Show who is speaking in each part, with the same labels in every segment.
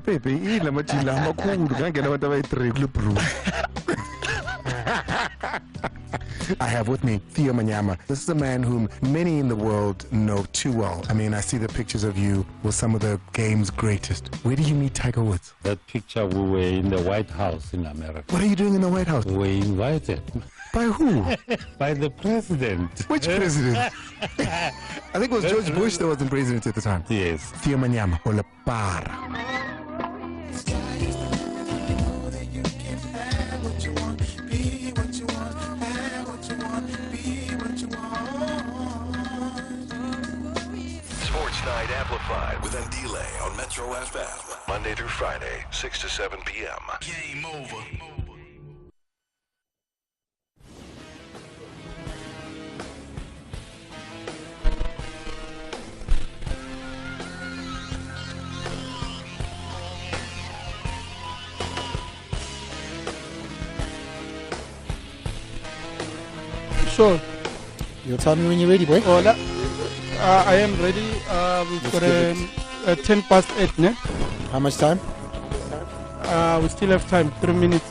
Speaker 1: Baby, la machila makulu ngangena abantu abayi-3 kulubru. I have with me Theo Manyama. This is a man whom many in the world know too well. I mean, I see the pictures of you with some of the game's greatest. Where did you meet Tiger Woods?
Speaker 2: That picture, we were in the White House in America.
Speaker 1: What are you doing in the White House?
Speaker 2: We were invited.
Speaker 1: By who?
Speaker 2: By the president.
Speaker 1: Which president? I think it was George Bush that wasn't president at the time.
Speaker 2: Yes.
Speaker 1: Theo Manyama, Olapara.
Speaker 3: Night Amplified with Andile on Metro FM. Monday through Friday, 6 to 7 p.m. Game over.
Speaker 4: Sure.
Speaker 5: You'll tell me when you're ready, boy.
Speaker 4: I am ready. We've got 10 past 8, ne?
Speaker 5: How much time?
Speaker 4: We still have time, 3 minutes.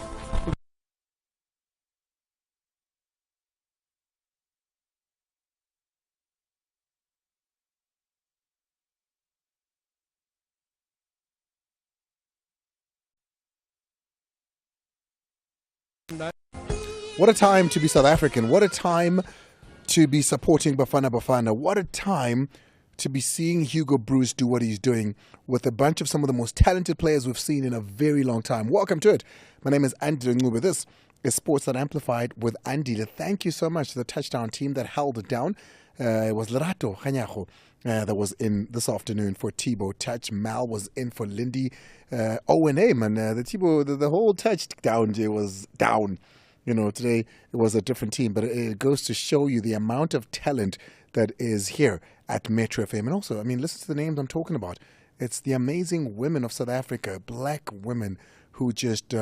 Speaker 5: What a time to be South African. What a time to be supporting Bafana Bafana. What a time to be seeing Hugo Bruce do what he's doing with a bunch of some of the most talented players we've seen in a very long time. Welcome to it. My name is Andy Ngube. This is Sports That Amplified with Andy. Thank you so much to the touchdown team that held it down. It was Lerato Khanyago that was in this afternoon for Thibaut Touch. Mal was in for Lindy. O&A, man. The Thibaut, the whole touchdown was down. You know, today it was a different team, but it goes to show you the amount of talent that is here at Metro FM. And also, I mean, listen to the names I'm talking about. It's the amazing women of South Africa, black women who just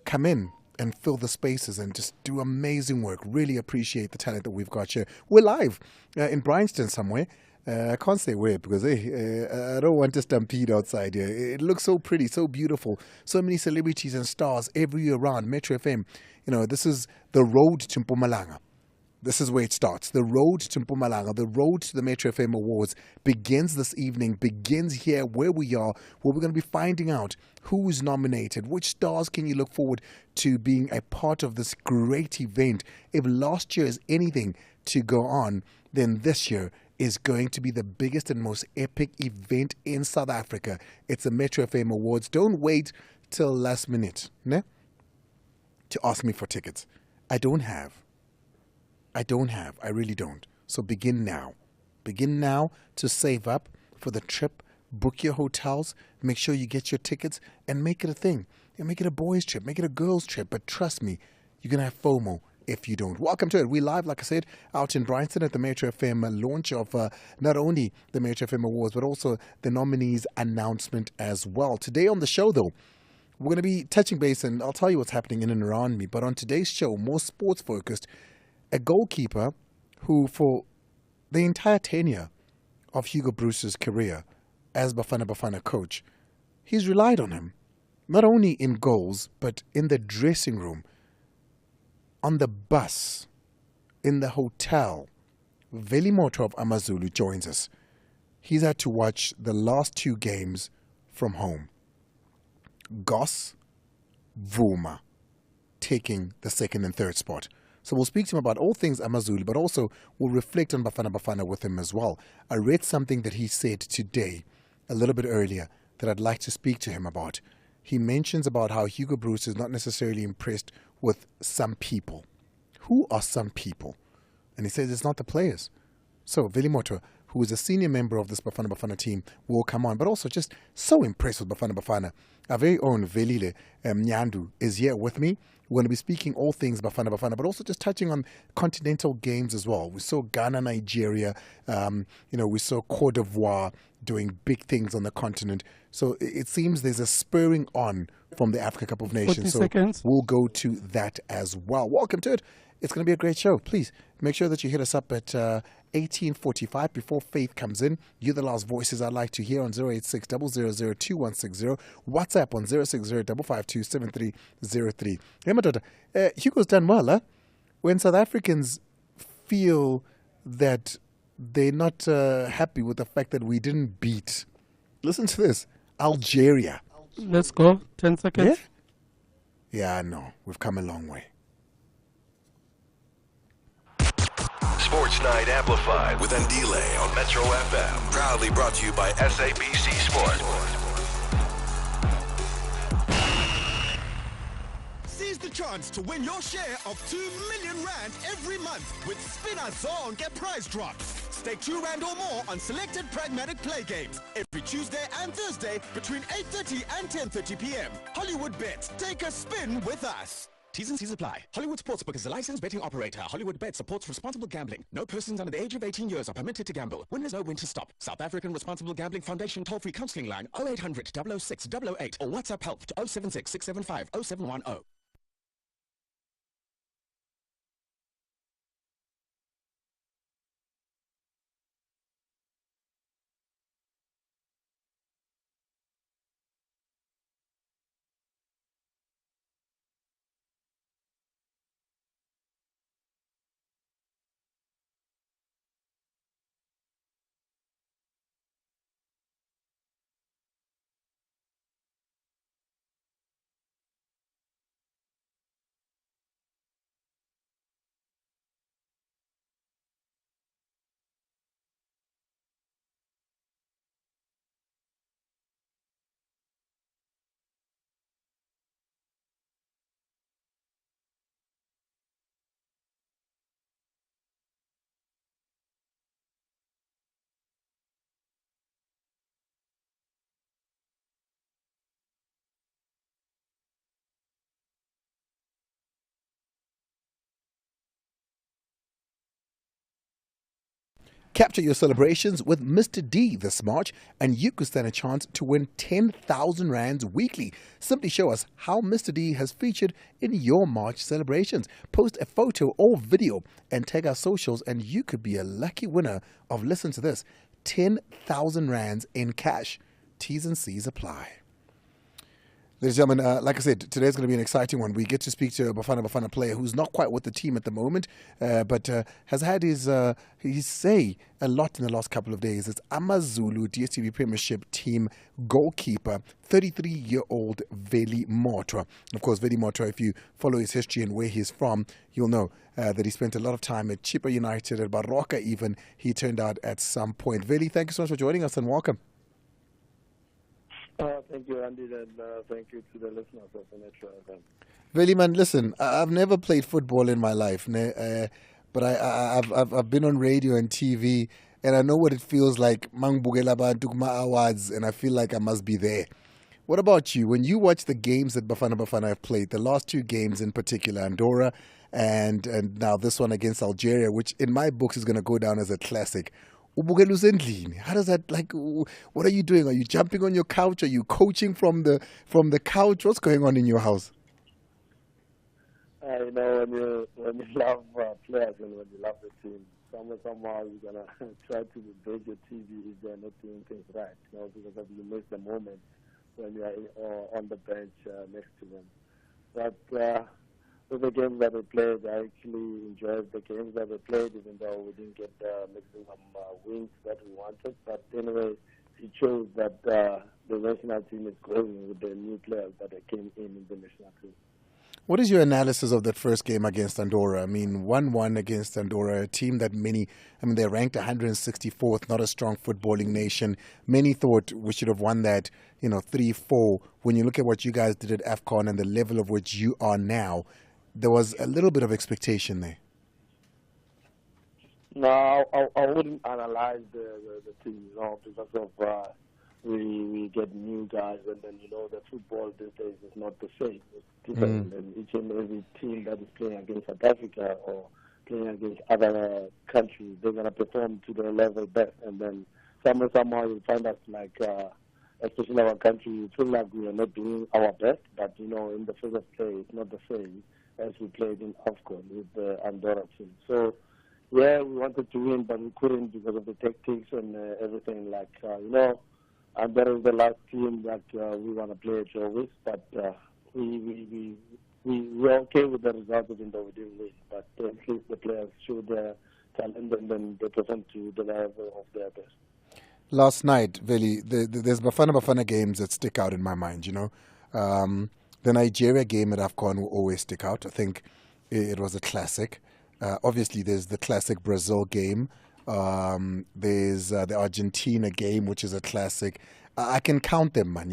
Speaker 5: come in and fill the spaces and just do amazing work. Really appreciate the talent that we've got here. We're live in Bryanston somewhere. I can't say where because I don't want to stampede outside here. It looks so pretty, so beautiful. So many celebrities and stars every year around Metro FM. You know, this is the road to Mpumalanga. This is where it starts. The road to Mpumalanga, the road to the Metro FM Awards begins this evening, begins here where we are, where we're going to be finding out who is nominated, which stars can you look forward to being a part of this great event. If last year is anything to go on, then this year is going to be the biggest and most epic event in South Africa. It's the Metro FM Awards. Don't wait till last minute, ne? To ask me for tickets. I don't have. I really don't. So begin now. Begin now to save up for the trip. Book your hotels. Make sure you get your tickets and make it a thing. And make it a boys' trip. Make it a girls' trip. But trust me, you're going to have FOMO if you don't. Welcome to it. We live, like I said, out in Bryanston at the Metro FM launch of not only the Metro FM Awards, but also the nominees announcement as well. Today on the show, though, we're going to be touching base, and I'll tell you what's happening in and around me. But on today's show, more sports-focused, a goalkeeper who, for the entire tenure of Hugo Bruce's career as Bafana Bafana coach, he's relied on him, not only in goals, but in the dressing room, on the bus, in the hotel. Veli Moto of Amazulu joins us. He's had to watch the last 2 games from home. Goss, Vuma taking the 2nd and 3rd spot. So we'll speak to him about all things Amazulu, but also we'll reflect on Bafana Bafana with him as well. I read something that he said today, a little bit earlier, that I'd like to speak to him about. He mentions about how Hugo Bruce is not necessarily impressed with some people. Who are some people? And he says it's not the players. So Veli Moto, who is a senior member of this Bafana Bafana team, will come on, but also just so impressed with Bafana Bafana. Our very own Velile Nyandu is here with me. We're going to be speaking all things Bafana Bafana, but also just touching on continental games as well. We saw Ghana, Nigeria, we saw Cote d'Ivoire doing big things on the continent. So it seems there's a spurring on from the Africa Cup of Nations. So
Speaker 4: seconds.
Speaker 5: we'll go to that as well. Welcome to it. It's going to be a great show. Please make sure that you hit us up at 18:45 before Faith comes in. You're the last voices I'd like to hear on 086 0002160. WhatsApp on 060 552 7303. Hey, my daughter, Hugo's done well, huh? When South Africans feel that they're not happy with the fact that we didn't beat, listen to this, Algeria.
Speaker 4: Let's go. 10 seconds.
Speaker 5: Yeah, I know. We've come a long way.
Speaker 3: Sports Night Amplified with Andile on Metro FM. Proudly brought to you by SABC Sport.
Speaker 6: Seize the chance to win your share of 2 million rand every month with Spinner Zonke prize drops. Stake 2 rand or more on selected pragmatic play games every Tuesday and Thursday between 8:30 and 10:30 p.m. Hollywood Bets. Take a spin with us. T's and C's apply. Hollywood Sportsbook is a licensed betting operator. Hollywood Bet supports responsible gambling. No persons under the age of 18 years are permitted to gamble. Winners know when to stop. South African Responsible Gambling Foundation toll-free counseling line 0800 006 008 or WhatsApp help to 076 675 0710.
Speaker 5: Capture your celebrations with Mr. D this March, and you could stand a chance to win 10,000 rands weekly. Simply show us how Mr. D has featured in your March celebrations. Post a photo or video and tag our socials, and you could be a lucky winner of, listen to this, 10,000 rands in cash. T's and C's apply. Ladies and gentlemen, like I said, today's going to be an exciting one. We get to speak to a Bafana player who's not quite with the team at the moment, but has had his say a lot in the last couple of days. It's AmaZulu DStv Premiership team goalkeeper, 33-year-old Veli Motra. Of course, Veli Motra, if you follow his history and where he's from, you'll know that he spent a lot of time at Chippa United, at Baroka even, he turned out at some point. Veli, thank you so much for joining us and welcome.
Speaker 7: Thank you, Andy, and thank you to the listeners of the Metro FM.
Speaker 5: Veli, man, listen, I've never played football in my life, but I've been on radio and TV, and I know what it feels like. Mangbugela Bantukma Awards, and I feel like I must be there. What about you? When you watch the games that Bafana have played, the last 2 games in particular, Andorra and now this one against Algeria, which in my books is going to go down as a classic. How does that, like, what are you doing? Are you jumping on your couch? Are you coaching from the couch? What's going on in your house?
Speaker 7: You know, when you love players and when you love the team, somehow you're going to try to break your TV if they're not doing things right, you know, because you miss the moment when you're on the bench next to them. But with the games that we played, I actually enjoyed the games that we played, even though we didn't get the maximum wins that we wanted. But anyway, it shows that the national team is growing with the new players that came in the national team.
Speaker 5: What is your analysis of that first game against Andorra? I mean, 1-1 against Andorra, a team that they're ranked 164th, not a strong footballing nation. Many thought we should have won that, 3-4. When you look at what you guys did at AFCON and the level of which you are now, there was a little bit of expectation there.
Speaker 7: No, I wouldn't analyze the team, because of we get new guys, and then the football these days is not the same. It's different, and each and every team that is playing against South Africa or playing against other countries, they're gonna perform to their level best, and then somehow you'll find us like, especially our country, we feel like we are not doing our best, but in the field of play, it's not the same. as we played in AFCON with the Andorra team. So, yeah, we wanted to win, but we couldn't because of the tactics and everything. Like, Andorra is the last team that we want to play a draw with, but we're okay with the result, even though we didn't win. But at least the players showed their talent and then they performed to the level of their best.
Speaker 5: Last night, Veli, there's Bafana games that stick out in my mind, The Nigeria game at AFCON will always stick out. I think it was a classic. Obviously, there's the classic Brazil game. There's the Argentina game, which is a classic. I can count them, man,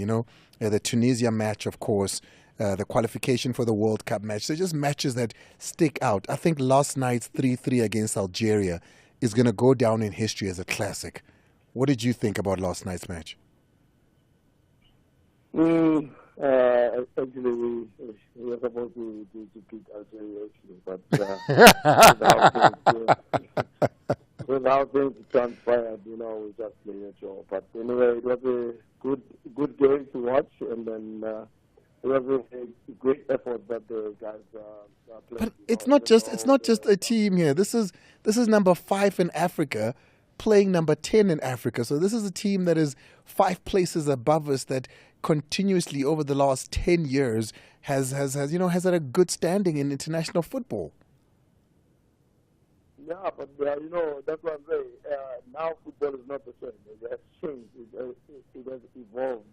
Speaker 5: The Tunisia match, of course. The qualification for the World Cup match. They're just matches that stick out. I think last night's 3-3 against Algeria is going to go down in history as a classic. What did you think about last night's match?
Speaker 7: Actually, we were supposed to beat Algeria, actually, but without things transpired, we just played a draw. But anyway, it was a good game to watch, and then it was a great effort that the guys played.
Speaker 5: But it's not just a team here. This is number 5 in Africa, playing number 10 in Africa. So this is a team that is 5 places above us, that continuously over the last 10 years has had a good standing in international football.
Speaker 7: Yeah, but that's what I'm saying. Now football is not the same. It has changed. It has evolved,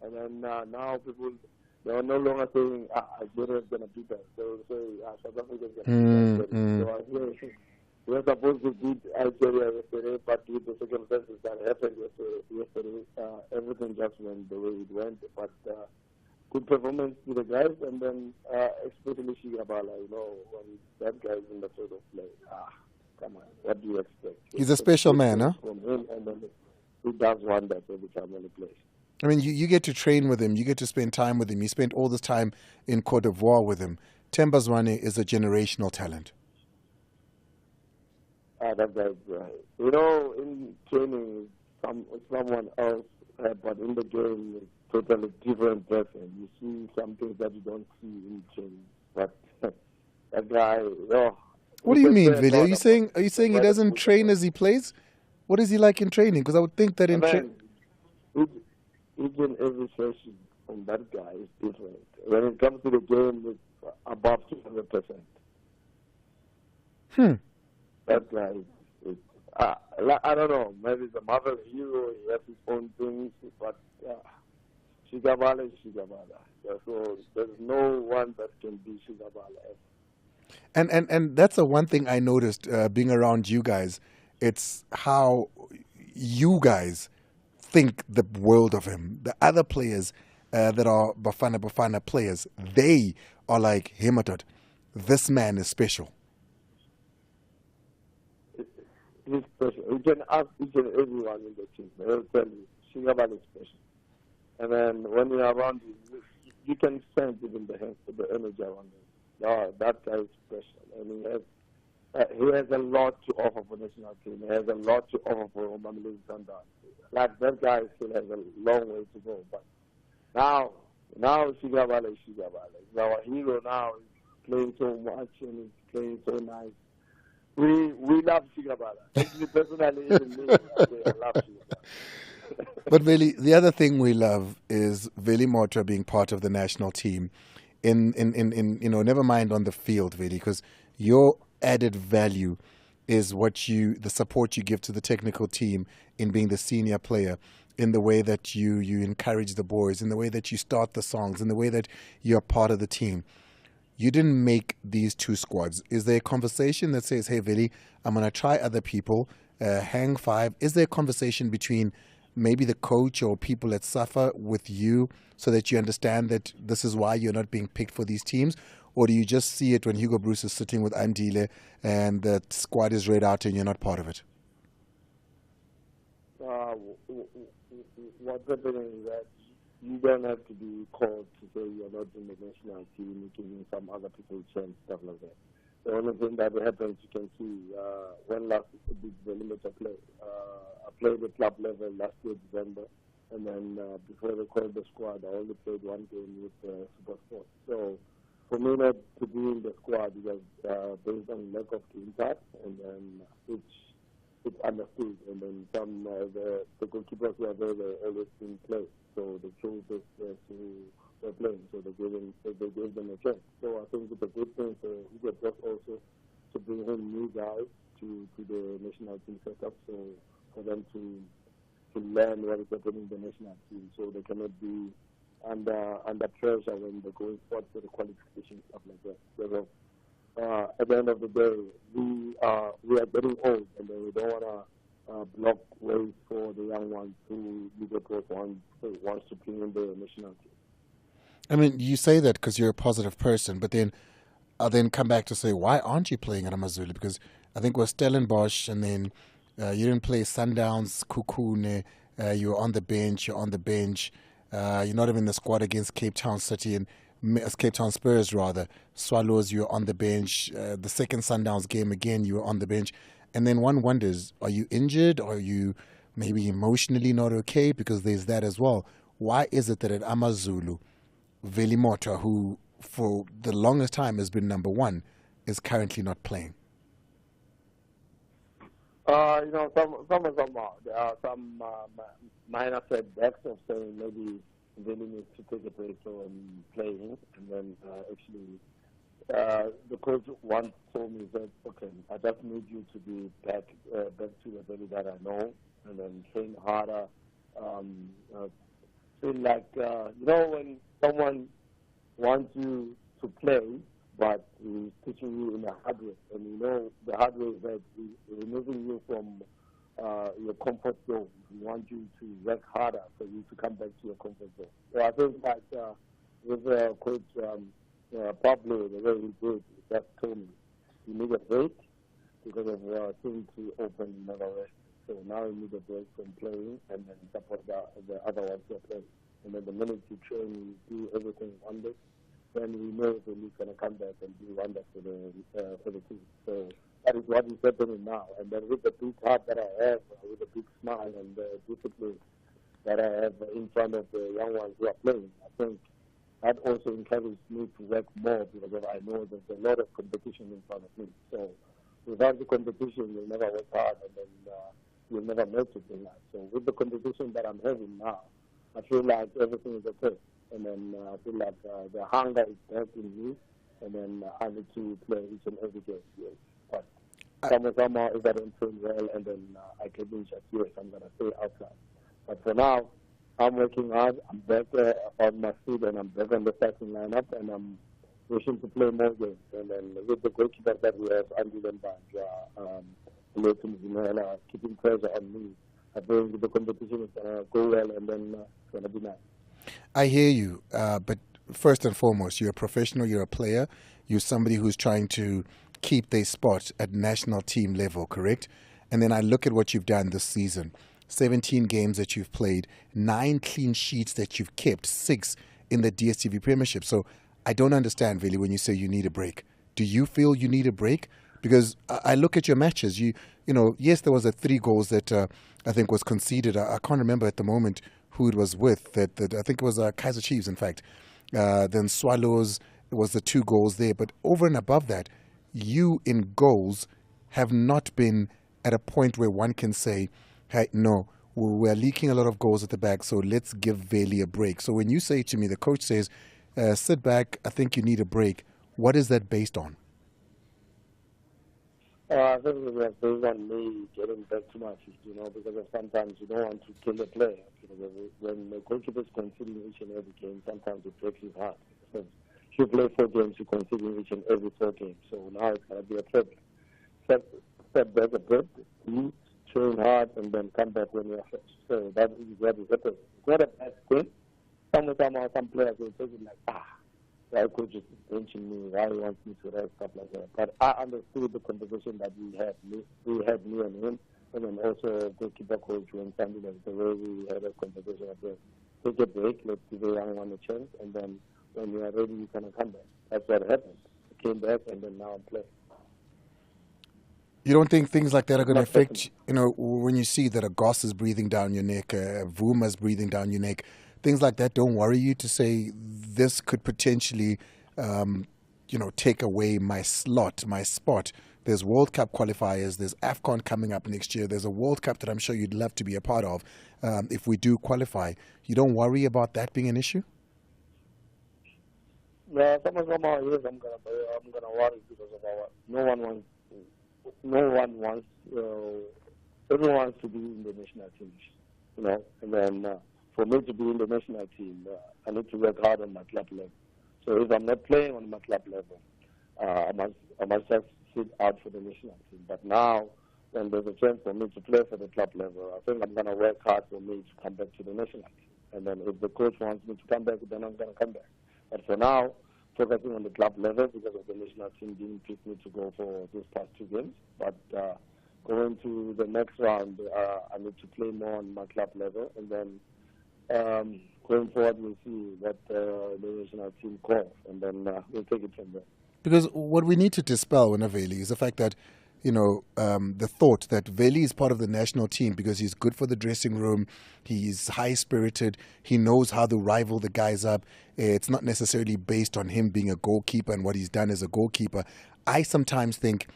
Speaker 7: And then now people, they are no longer saying, Algeria is going to beat us. They will say, South Africa is going to beat us. So we were supposed to beat Algeria yesterday, but with the circumstances that happened yesterday, everything just went the way it went. But good performance to the guys, and then especially Shigabala, when that guy is in the field of play. Come on, what do you expect?
Speaker 5: He's a special man, huh?
Speaker 7: From him, and then he does wonders every time when he plays.
Speaker 5: I mean, you get to train with him, you get to spend time with him. You spent all this time in Cote d'Ivoire with him. Themba Zwane is a generational talent.
Speaker 7: That guy's right. In training, someone else, but in the game, it's totally different person. You see some things that you don't see in training. But that guy,
Speaker 5: What do you mean, Vili? Are you saying he doesn't train as he plays? What is he like in training? Because I would think that in training,
Speaker 7: each and every session from that guy is different. When it comes to the game, it's above 200%. That guy is I don't know, maybe he's a mother hero, he has his own things, but Shigabala is Shigabala. So there's no one that can be Shigabala.
Speaker 5: And that's the one thing I noticed being around you guys. It's how you guys think the world of him. The other players that are Bafana players, they are like, Hematot, this man is special.
Speaker 7: He's special. You can ask each and everyone in the team. They'll tell you, Shigabala is special. And then when you're around him, you can sense it in the energy around him. No, that guy is special. And he has a lot to offer for national team. He has a lot to offer for Mamelodi Sundowns. Like, that guy still has a long way to go. But now Shigabala is Shigabala. He's our hero now. He's playing so much and he's playing so nice. We love Shigabala. Actually, personally, even me, I love Shigabala.
Speaker 5: But Veli, the other thing we love is Veli Motra being part of the national team. In never mind on the field, Veli, because your added value is the support you give to the technical team in being the senior player, in the way that you encourage the boys, in the way that you start the songs, in the way that you're part of the team. You didn't make these 2 squads. Is there a conversation that says, hey, Vili, I'm going to try other people, hang 5? Is there a conversation between maybe the coach or people that suffer with you so that you understand that this is why you're not being picked for these teams? Or do you just see it when Hugo Bruce is sitting with Andile and the squad is read out and you're not part of it?
Speaker 7: What's happening is that you don't have to be called to say you're not in the national team, giving some other people a chance, stuff like that. The only thing that happens, you can see, when last did the limiter play? I played at club level last year, December, and then before they called the squad, I only played 1 game with Super Sport. So for me not to be in the squad because based on lack of impact, and then it's understood, and then some the goalkeepers who are there, they're always in play, so they chose this who were playing, so they gave them a chance. So I think it's a good thing for Hugo Broos also to bring in new guys to the national team setup, so for them to learn what is happening in the national team, so they cannot be under pressure when they go forward for the qualification, stuff like that. So, at the end of the day, we are getting old, and then we don't want to block ways for the young ones who wants to bring in the national team.
Speaker 5: I mean, you say that because you're a positive person, but then I'll then come back to say, why aren't you playing at Amazulu? Because I think it was Stellenbosch, and then you didn't play Sundowns, Kukune, you're on the bench, you're not even in the squad against Cape Town City and Cape Town Spurs rather. Swallows, you're on the bench. The second Sundowns game again, you were on the bench. And then one wonders, are you injured? Or are you maybe emotionally not okay? Because there's that as well. Why is it that at Amazulu, Velimota, who for the longest time has been number one, is currently not playing?
Speaker 7: Some of them are. There are some minor setbacks of saying maybe Veli needs to take a break from playing, and then the coach once told me that, okay, I just need you to be back to the Veli that I know, and then train harder. Feel like when someone wants you to play, but he's teaching you in a hard way. And the hard way is that he's removing you from your comfort zone. He wants you to work harder for you to come back to your comfort zone. So I think that with Coach Pablo, the way he did, he just told me, you need a break because of things to open another way. So now you need a break from playing and then support the other ones who are playing. And then the minute you train, you do everything on this, then we know that he's going to come back and do wonders for the team. So that is what is happening now. And then with the big heart that I have, with the big smile and the discipline that I have in front of the young ones who are playing, I think that also encourages me to work more because I know there's a lot of competition in front of me. So without the competition, you'll never work hard, and then you'll never make it in life. So with the competition that I'm having now, I feel like everything is okay. And then I feel like the hunger is back in me, and then I need to play each and every game. Yes. But somehow, if I don't train well, and then I get injured, yes, I'm going to stay outside. But for now, I'm working hard. I'm back on my feet, and I'm back on the starting lineup, and I'm wishing to play more games. And then with the goalkeeper that we have, Andy Lembanja, Leighton Zinela, keeping pressure on me, I think the competition is going to go well, and then it's going to be nice.
Speaker 5: I hear you, but first and foremost, you're a professional, you're a player, you're somebody who's trying to keep their spot at national team level, correct? And then I look at what you've done this season. 17 games that you've played, 9 clean sheets that you've kept, 6 in the DStv Premiership. So I don't understand, really, when you say you need a break. Do you feel you need a break? Because I look at your matches. Yes, there was 3 goals that I think was conceded. I can't remember at the moment who it was with. That I think it was Kaizer Chiefs, in fact. Then Swallows, it was the 2 goals there. But over and above that, you in goals have not been at a point where one can say, hey, no, we're leaking a lot of goals at the back, so let's give Veli a break. So when you say to me, the coach says, sit back, I think you need a break, what is that based on?
Speaker 7: I think it was based on me getting back to my feet, because sometimes you don't want to kill a player. When the goalkeeper is conceding each and every game, sometimes it breaks his heart. So if you play 4 games, you're conceding each and every 4 games. So now it's going to be a problem. Step back a bit, train hard, and then come back when you're fresh. So that is what is happening. It's not a bad thing. Some players will take it like, why coach is benching me, why he wants me to rest, stuff like that. But I understood the conversation that we had me and him, and then also goalkeeper coach when something like the way we had a conversation about take a break, let's give the young one a chance, and then when you are ready, you can come back. That's what happened. I came back, and then now I'm playing.
Speaker 5: You don't think things like that are going to affect, when you see that a Goss is breathing down your neck, a Vuma is breathing down your neck, things like that don't worry you to say this could potentially take away my slot, my spot. There's World Cup qualifiers. There's AFCON coming up next year. There's a World Cup that I'm sure you'd love to be a part of if we do qualify. You don't worry about that being an issue?
Speaker 7: Yeah, somehow, yes, I'm gonna worry because of everyone wants to be in the national team, and then for me to be in the national team, I need to work hard on my club level. So if I'm not playing on my club level, I must just sit out for the national team. But now, when there's a chance for me to play for the club level, I think I'm going to work hard for me to come back to the national team. And then if the coach wants me to come back, then I'm going to come back. But for now, focusing on the club level because of the national team didn't pick me to go for these past 2 games. But going to the next round, I need to play more on my club level. And then going forward, we'll see what the national team calls. And then we'll take it from there.
Speaker 5: Because what we need to dispel, Veli, is the fact that, the thought that Veli is part of the national team because he's good for the dressing room, he's high-spirited, he knows how to rival the guys up. It's not necessarily based on him being a goalkeeper and what he's done as a goalkeeper. I sometimes think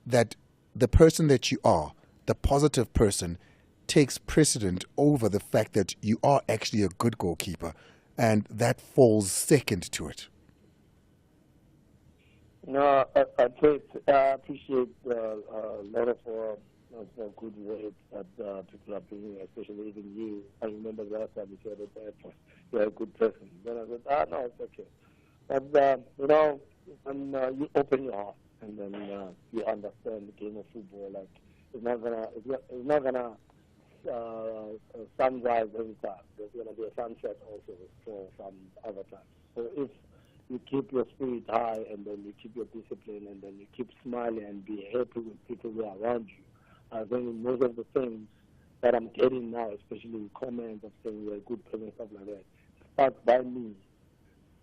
Speaker 5: that the person that you are, the positive person, takes precedent over the fact that you are actually a good goalkeeper, and that falls second to it.
Speaker 7: No, I appreciate a lot of good words that people are bringing, especially even you. I remember the last time you said that you're a good person. Then I said, no, it's okay. But, when you open your heart and then you understand the game of football, like, it's not gonna sunrise every time. There's going to be a sunset also for some other times. So if you keep your spirit high and then you keep your discipline and then you keep smiling and be happy with people who are around you, I think most of the things that I'm getting now, especially comments of saying you're a good person and stuff like that, starts by me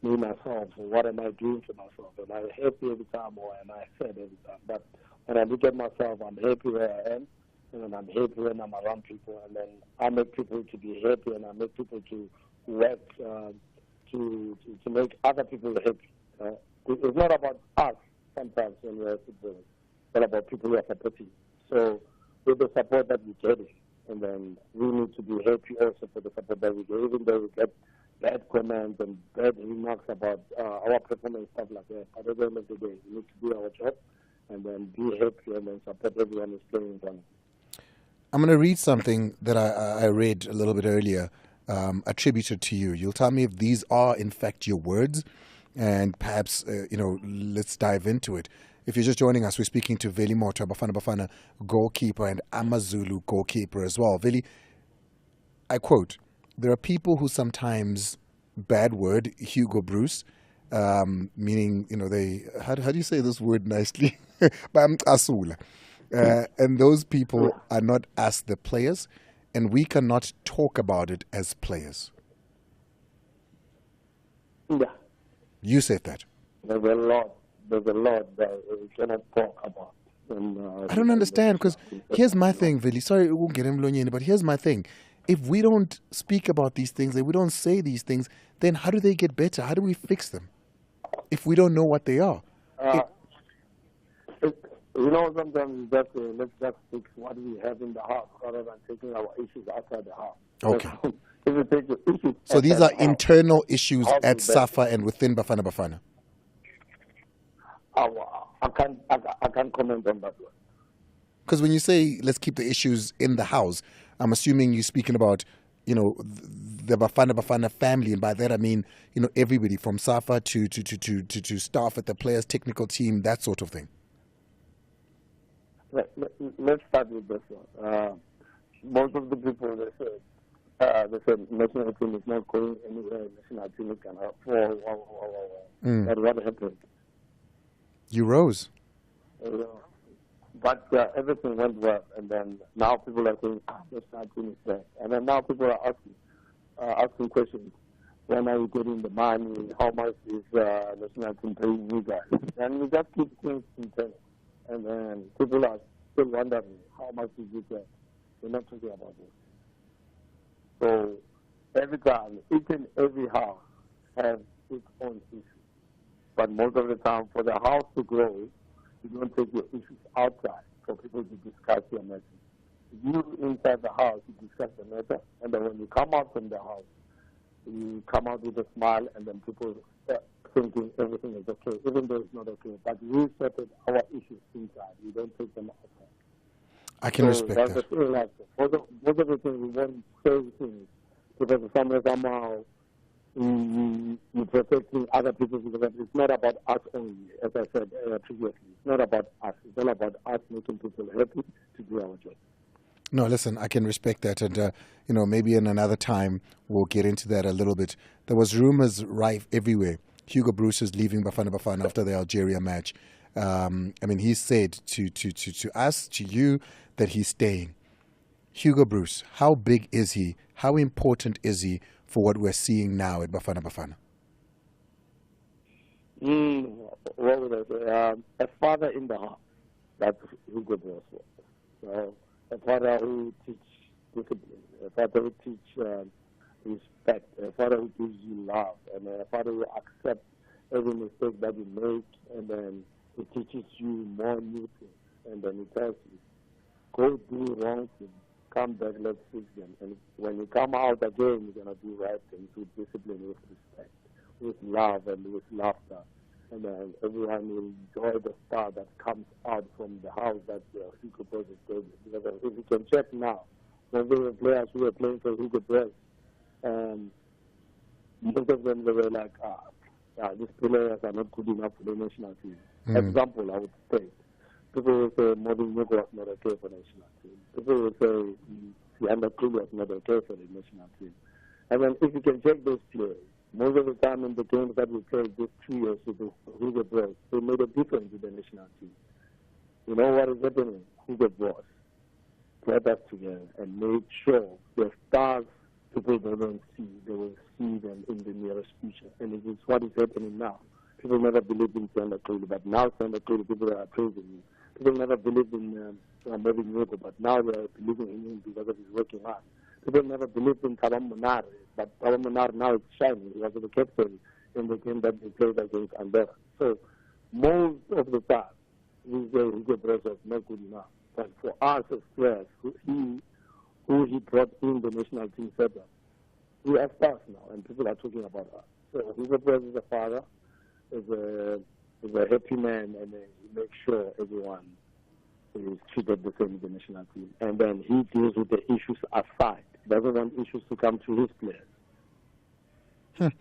Speaker 7: myself. So what am I doing for myself? Am I happy every time or am I sad every time? But when I look at myself, I'm happy where I am. And I'm happy when I'm around people, and then I make people to be happy, and I make people to work to make other people happy. It's not about us sometimes when we're footballers, but about people who are supporting. So with the support that we're getting, and then we need to be happy also for the support that we get, even though we get bad comments and bad remarks about our performance, stuff like that. But at the end of the day, we need to do our job, and then be happy, and then support everyone who's playing in front.
Speaker 5: I'm going to read something that I read a little bit earlier, attributed to you. You'll tell me if these are, in fact, your words, and perhaps, let's dive into it. If you're just joining us, we're speaking to Veli Motha, Bafana goalkeeper and AmaZulu goalkeeper as well. Veli, I quote, there are people who sometimes, bad word, Hugo Bruce, meaning, they, how do you say this word nicely? Asula. And those people are not us, the players, and we cannot talk about it as players.
Speaker 7: Yeah.
Speaker 5: You said that.
Speaker 7: There's a lot that we cannot talk about.
Speaker 5: I don't understand, because here's my thing, Vili. Sorry, we won't get him, but here's my thing. If we don't speak about these things, if we don't say these things, then how do they get better? How do we fix them if we don't know what they are?
Speaker 7: Sometimes let's just fix what we have in the house rather than taking our issues outside the house.
Speaker 5: Okay.
Speaker 7: If you take the issues
Speaker 5: so these are
Speaker 7: the
Speaker 5: internal issues
Speaker 7: house
Speaker 5: at
Speaker 7: is
Speaker 5: SAFA and within Bafana.
Speaker 7: I can't comment on that one.
Speaker 5: Because when you say let's keep the issues in the house, I'm assuming you're speaking about, the Bafana family, and by that I mean, everybody from SAFA to staff at the players' technical team, that sort of thing.
Speaker 7: Let's start with this one. Most of the people, they said national team is not going anywhere. National team is going to But what happened?
Speaker 5: You rose.
Speaker 7: But everything went well, and then now people are saying, national team is there. And then now people are asking questions. When are you getting the money? How much is national team paying you guys? And we just keep things internal. And then people are still wondering, how much is it there? We're not talking about it. So every time, each and every house has its own issue. But most of the time, for the house to grow, you don't take your issues outside for people to discuss your matter. You inside the house, you discuss the matter, and then when you come out from the house, you come out with a smile, and then people start thinking everything is okay, even though it's not okay. But we settled our issues inside. We don't take them outside.
Speaker 5: I can respect
Speaker 7: that's
Speaker 5: that.
Speaker 7: The thing, like, most of the things we want to say things because somehow you're protecting other people because it's not about us only, as I said previously. It's not about us. It's all about us making people happy to do our job.
Speaker 5: No, listen, I can respect that. And, maybe in another time we'll get into that a little bit. There was rumors rife everywhere. Hugo Bruce is leaving Bafana Bafana after the Algeria match. He said to us, to you, that he's staying. Hugo Bruce, how big is he? How important is he for what we're seeing now at Bafana Bafana?
Speaker 7: What would I say? A father in the heart. That's Hugo Bruce. So, a father who teaches discipline, a father who teaches respect, a father who gives you love, and a father who accepts every mistake that you make, and then he teaches you more new things, and then he tells you, go do wrong things, come back, let's fix them. And when you come out again, you're going to do right things with discipline, with respect, with love, and with laughter. And then everyone will enjoy the star that comes out from the house that Hugo Bruce is building. Because if you can check now, when there were players who were playing for Hugo Bruce, most of them they were like, these players are not good enough for the national team. Example, I would state. People will say Modinho was not okay for the national team. People will say Sianda Kulu was not okay for the national team. And then if you can check those players, most of the time in the games that we played these 2 years with Hugo Bruce, they made a difference with the national team. You know what is happening? Hugo Bruce brought us together and made sure the stars people don't see, they will see them in the nearest future. And it is what is happening now. People never believed in Sianda Kulu, but now Sianda Kulu, people are praising him. People never believed in Mervin Yogo, but now they are believing in him because of his working hard. People never believed in Talam Munar, but Talam Munar now is shining. He was the captain in the game that they played against Andorra. So most of the time, we say Hugo Bruce was not good enough. But for us as players, who he brought in the national team setup, we are stars now, and people are talking about us. So Hugo Bruce is a father, is a happy man, and he makes sure everyone is treated the same in the national team. And then he deals with the issues aside. He doesn't want issues to come to his players.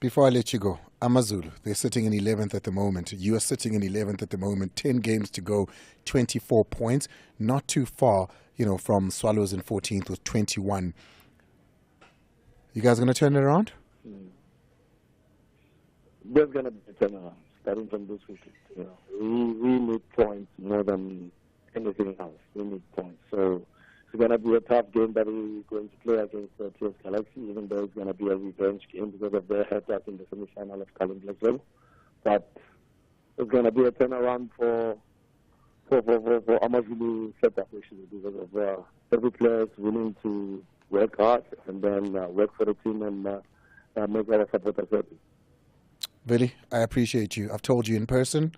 Speaker 5: Before I let you go, Amazulu, they're sitting in 11th at the moment. You are sitting in 11th at the moment. 10 games to go, 24 points. Not too far, from Swallows in 14th with 21. You guys going to turn it around?
Speaker 7: There's going to be a turnaround starting from this weekend. We need points more than anything else. We need points. So it's going to be a tough game that we're going to play against the TS Galaxy, even though it's going to be a revenge game because of their head-up in the semi-final of Colin Blackville. But it's going to be a turnaround for Amazulu setup, actually, because of every player is willing to work hard and then work for the team and make our supporters happy.
Speaker 5: Billy, I appreciate you. I've told you in person,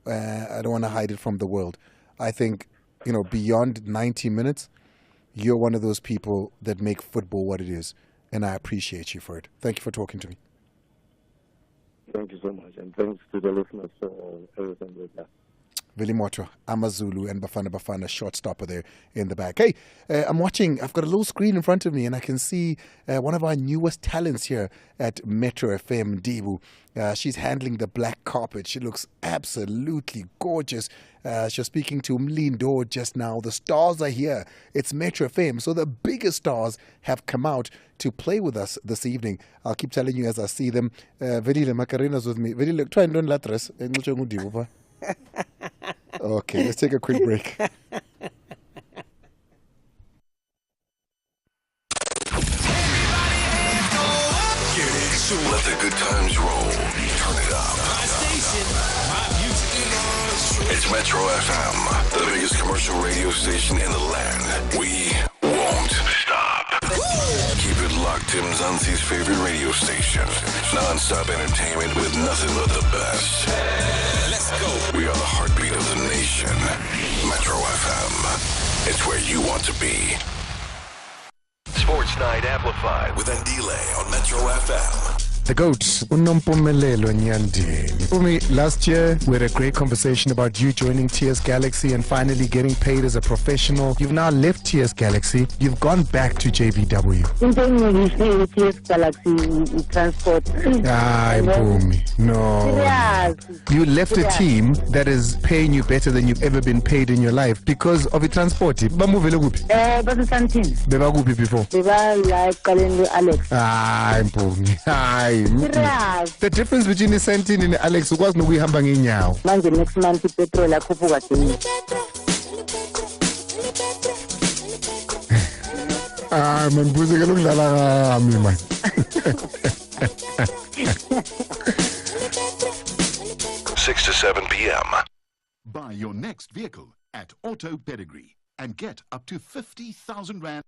Speaker 5: I don't want to hide it from the world. I think, beyond 90 minutes, you're one of those people that make football what it is, and I appreciate you for it. Thank you for talking to me.
Speaker 7: Thank you so much, and thanks to the listeners for everything with that.
Speaker 5: Billy Motra, Amazulu, and Bafana Bafana, short stopper there in the back. Hey, I'm watching, I've got a little screen in front of me, and I can see one of our newest talents here at Metro FM, Dibu. She's handling the black carpet. She looks absolutely gorgeous. She was speaking to Mlindo just now. The stars are here. It's Metro FM, so the biggest stars have come out to play with us this evening. I'll keep telling you as I see them. Velile Macarina's with me. Velile, try and don't let us. Okay, let's take a quick break.
Speaker 3: Let the good times roll. Turn it up.
Speaker 6: My station, my music.
Speaker 3: It's Metro FM, the biggest commercial radio station in the land. We won't stop. Keep it locked Tim Zanzi's favorite radio station. Non-stop entertainment with nothing but the best. Let's go. We are the heartbeat of the nation. Metro FM. It's where you want to be. Sports Night Amplified with Andile on Metro FM.
Speaker 1: The GOAT, Unompumelelo Nyandeni. For me, last year we had a great conversation about you joining TS Galaxy and finally getting paid as a professional. You've now left TS Galaxy. You've gone back to JBW.
Speaker 8: In TS Galaxy transport.
Speaker 1: Mpumi. No.
Speaker 8: Yes.
Speaker 1: You left a team that is paying you better than you've ever been paid in your life because of the transport. Bamuvele kuphi?
Speaker 8: But it's something.
Speaker 1: Beba kuphi before?
Speaker 8: Beba like calling Alex.
Speaker 1: Mpumi. The difference between the Santini and Alex was no we hamba ngenyawo.
Speaker 8: Manje next month petrol akhuphuka again.
Speaker 1: Man buze ke lokudlala ngami man.
Speaker 3: 6 to 7 p.m.
Speaker 9: Buy your next vehicle at Auto Pedigree and get up to 50,000 Rand.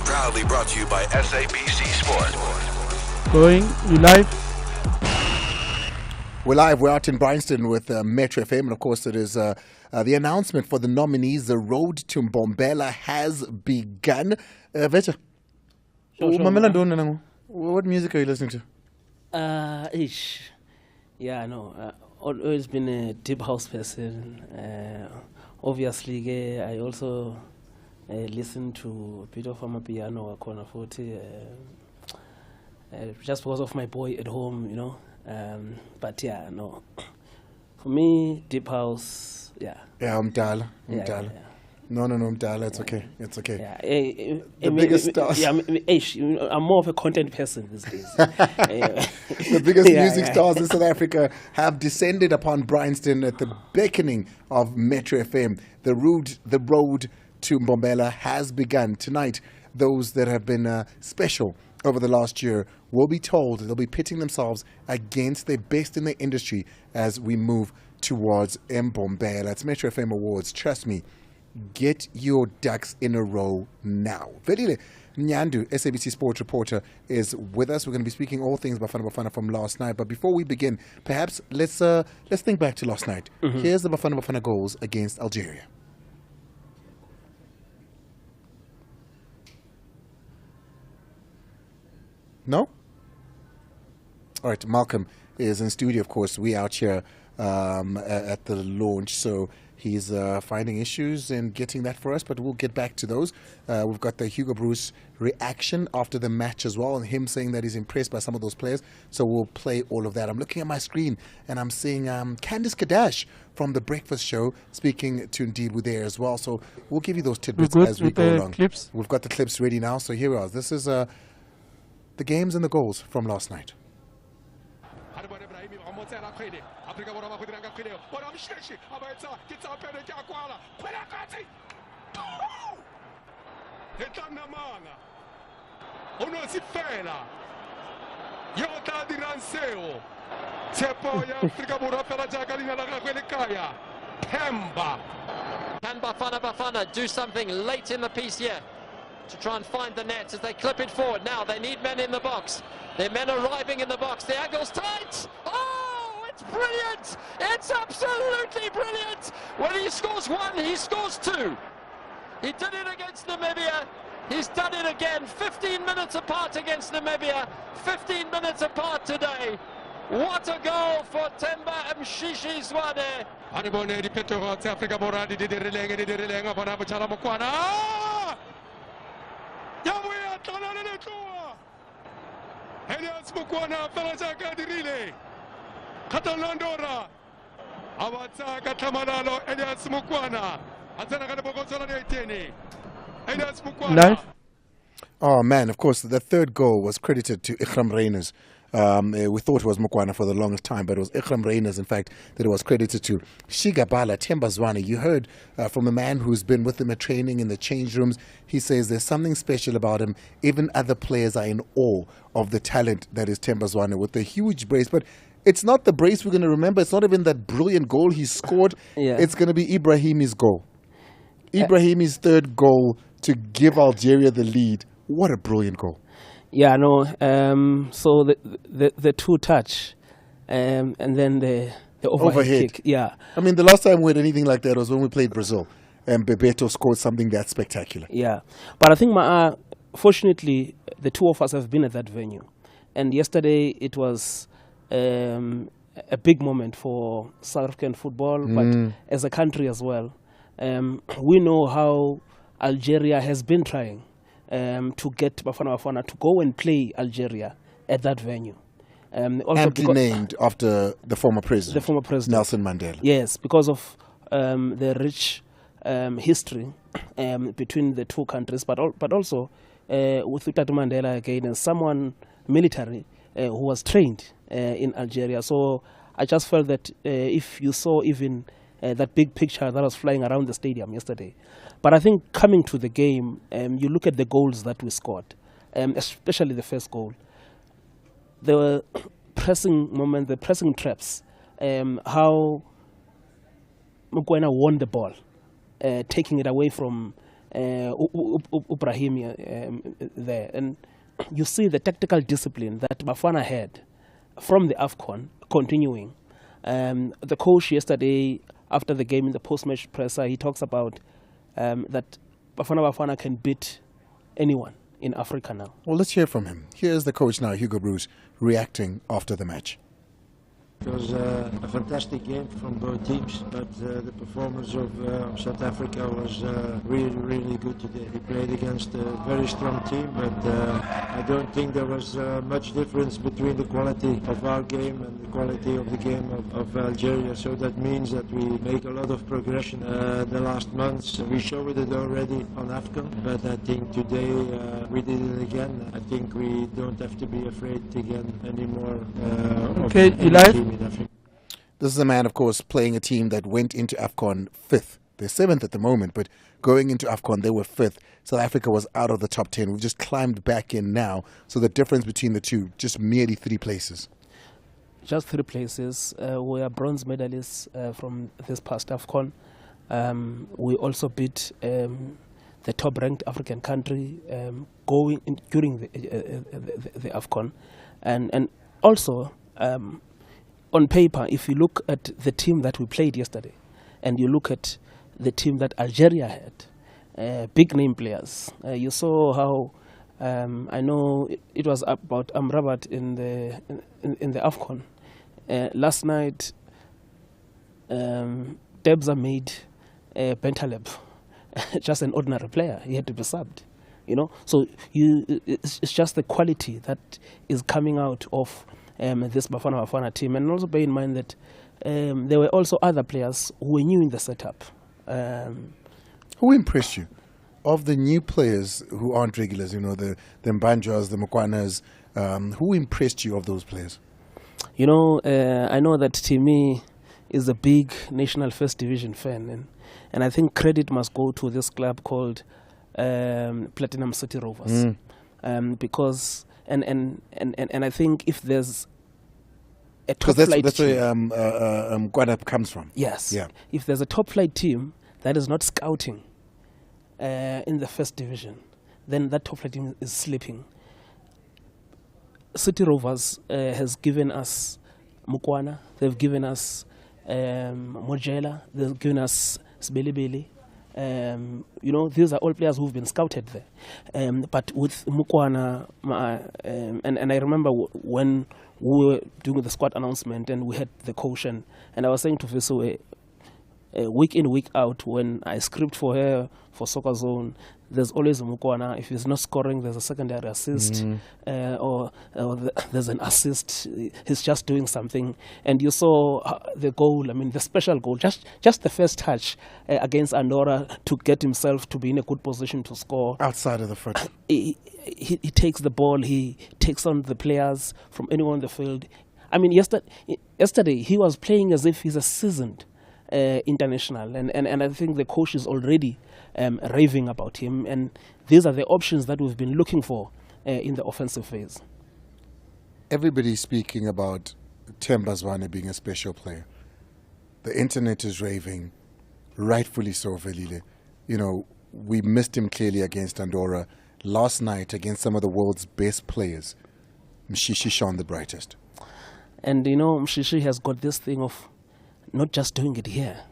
Speaker 3: Proudly brought to you by SABC Sport.
Speaker 4: Going, you live?
Speaker 5: We're live. We're out in Bryanston with Metro FM, and of course, it is the announcement for the nominees. The road to Mbombela has begun. Vecha, what music are you listening to?
Speaker 10: Yeah, no. Always been a deep house person. Obviously, I also listen to a bit of amapiano or corner 40, just because of my boy at home, you know. But yeah, no. For me, deep house, yeah.
Speaker 5: Yeah, Mdala.
Speaker 10: Yeah.
Speaker 5: No, Mdala. It's okay. It's okay.
Speaker 10: Yeah.
Speaker 5: The biggest stars.
Speaker 10: Yeah, I'm more of a content person these days.
Speaker 5: The biggest music stars in South Africa have descended upon Bryanston at the beckoning of Metro FM. The road to Mbombela has begun. Tonight, those that have been special over the last year will be told they'll be pitting themselves against the best in the industry as we move towards Mbombela. It's Metro FM Awards. Trust me, get your ducks in a row now. Velile Nyandu, SABC Sports reporter, is with us. We're going to be speaking all things Bafana from last night. But before we begin, perhaps let's think back to last night. Mm-hmm. Here's the Bafana goals against Algeria. No? All right, Malcolm is in studio, of course. We out here at the launch, so He's finding issues in getting that for us, but we'll get back to those. We've got the Hugo Bruce reaction after the match as well, and him saying that he's impressed by some of those players. So we'll play all of that. I'm looking at my screen, and I'm seeing Candice Kadash from The Breakfast Show speaking to Ndibu there as well. So we'll give you those tidbits as we go along.
Speaker 4: Clips?
Speaker 5: We've got the clips ready now, so here we are. This is the games and the goals from last night.
Speaker 11: Can Bafana do something late in the piece here to try and find the net as they clip it forward? Now they need men in the box. Their men arriving in the box. The angle's tight. Oh, it's brilliant. It's absolutely brilliant. When he scores one, he scores two. He did it against Namibia. He's done it again. 15 minutes apart against Namibia. 15 minutes apart today. What a goal for Themba Mshishi Zwane.
Speaker 12: Anibone di Petro Africa Boradi di Rilenga bona bachala mokwana. Yabuya tona le tloa. Elias Mokwana Farajaka di Rile. Catalandora. Awatsa Tamalalo Elias Mokwana. Azana kana bokosola ne iteni. Elias Mokwana.
Speaker 5: Oh man, of course the third goal was credited to Ikram Reyners. We thought it was Mokwana for the longest time, but it was Ikram Reyners, in fact, that it was credited to. Shigabala Themba Zwane, you heard from a man who's been with him at training in the change rooms. He says there's something special about him. Even other players are in awe of the talent that is Themba Zwane with the huge brace. But it's not the brace we're going to remember. It's not even that brilliant goal he scored. It's going to be Ibrahimi's goal. Ibrahimi's third goal to give Algeria the lead. What a brilliant goal.
Speaker 10: Yeah, no. So the two touch, and then the overhead kick. Yeah.
Speaker 5: I mean, the last time we had anything like that was when we played Brazil, and Bebeto scored something that spectacular.
Speaker 10: Yeah, but I think fortunately the two of us have been at that venue, and yesterday it was a big moment for South African football, but as a country as well. We know how Algeria has been trying to get Bafana to go and play Algeria at that venue.
Speaker 5: Aptly named after the former president, Nelson Mandela.
Speaker 10: Yes, because of the rich history between the two countries, but also with Utatu Mandela again and someone military who was trained in Algeria. So I just felt that if you saw even that big picture that was flying around the stadium yesterday. But I think coming to the game, you look at the goals that we scored, especially the first goal. The pressing moment, the pressing traps, how Mokoena won the ball, taking it away from Ibrahim there. And you see the tactical discipline that Bafana had from the AFCON continuing. The coach yesterday, after the game in the post-match presser, he talks about that Bafana can beat anyone in Africa now.
Speaker 5: Well, let's hear from him. Here's the coach now, Hugo Bruce, reacting after the match.
Speaker 13: It was a fantastic game from both teams, but the performance of South Africa was really good today. We played against a very strong team, but I don't think there was much difference between the quality of our game and the quality of the game of Algeria. So that means that we make a lot of progression the last months. We showed it already on AFCON, but I think today we did it again. I think we don't have to be afraid again anymore.
Speaker 4: Okay, Eli.
Speaker 5: This is a man, of course, playing a team that went into AFCON 5th. They're 7th at the moment, but going into AFCON, they were 5th. South Africa was out of the top 10. We've just climbed back in now. So the difference between the two, just merely 3 places.
Speaker 10: Just 3 places. We are bronze medalists from this past AFCON. We also beat the top-ranked African country during the AFCON. And also... on paper, if you look at the team that we played yesterday, and you look at the team that Algeria had, big name players, you saw how I know it was about Amrabat in the AFCON. Last night, Debza made Bentaleb, just an ordinary player. He had to be subbed. So it's just the quality that is coming out of this Bafana team. And also bear in mind that there were also other players who were new in the setup.
Speaker 5: Who impressed you? Of the new players who aren't regulars, the Mbanjwas, the Mokwanas, who impressed you of those players?
Speaker 10: I know that Timmy is a big National First Division fan, and I think credit must go to this club called Platinum City Rovers, because and I think if there's a top flight
Speaker 5: that's
Speaker 10: team,
Speaker 5: where Guadap comes from.
Speaker 10: Yes.
Speaker 5: Yeah.
Speaker 10: If there's a top flight team that is not scouting in the first division, then that top flight team is sleeping. City Rovers has given us Mukwana, they've given us Mojela, they've given us Sbelibeli. These are all players who've been scouted there. But with Mukwana, and I remember when we were doing the squad announcement and we had the coach, and I was saying to Viso, week in, week out, when I script for her for Soccer Zone, there's always a Mukwana. If he's not scoring, there's a secondary assist, or there's an assist. He's just doing something. And you saw the goal, the special goal, just the first touch against Andorra to get himself to be in a good position to score.
Speaker 5: Outside of the foot.
Speaker 10: He takes the ball, he takes on the players from anywhere on the field. Yesterday he was playing as if he's a seasoned international, and I think the coach is already raving about him, and these are the options that we've been looking for in the offensive phase.
Speaker 5: Everybody's speaking about Themba Zwane being a special player. The internet is raving, rightfully so, Velile. We missed him clearly against Andorra. Last night against some of the world's best players, Mshishi shone the brightest.
Speaker 10: And Mshishi has got this thing of not just doing it here.